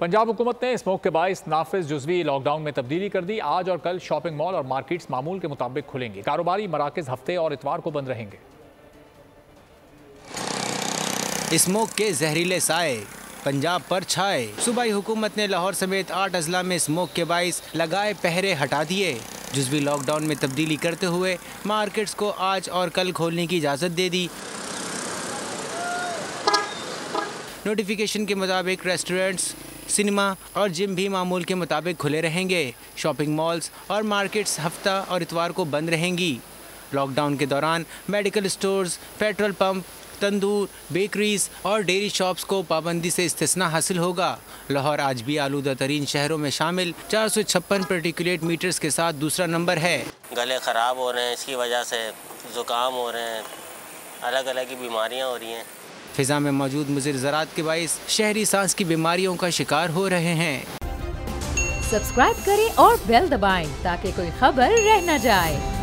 पंजाब हुकूमत ने स्मोक के बाइस नाफिज जुज़वी लॉकडाउन में तब्दीली कर दी। आज और कल शॉपिंग मॉल और मार्केट्स मामूल के मुताबिक खुलेंगे। कारोबारी मराकज हफ्ते और इतवार को बंद रहेंगे। स्मोक के जहरीले साए पंजाब पर छाए। सूबाई हुकूमत ने लाहौर समेत 8 अजला में स्मोक के बाइस लगाए पहरे हटा दिए। जुज़वी लॉकडाउन में तब्दीली करते हुए मार्केट्स को आज और कल खोलने की इजाज़त दे दी। नोटिफिकेशन के मुताबिक रेस्टोरेंट्स, सिनेमा और जिम भी मामूल के मुताबिक खुले रहेंगे। शॉपिंग मॉल्स और मार्केट्स हफ्ता और इतवार को बंद रहेंगी। लॉकडाउन के दौरान मेडिकल स्टोर्स, पेट्रोल पंप, तंदूर, बेकरीज और डेयरी शॉप्स को पाबंदी से इस्तिस्ना हासिल होगा। लाहौर आज भी आलूदा तरीन शहरों में शामिल 456 पार्टिकुलेट मीटर्स के साथ दूसरा नंबर है। गले ख़राब हो रहे हैं, इसकी वजह से ज़ुकाम हो रहे हैं, अलग अलग की बीमारियाँ हो रही हैं। फिजा में मौजूद मुज़िर ज़रात के बाइस शहरी सांस की बीमारियों का शिकार हो रहे हैं। सब्सक्राइब करें और बेल दबाएं ताकि कोई खबर रह न जाए।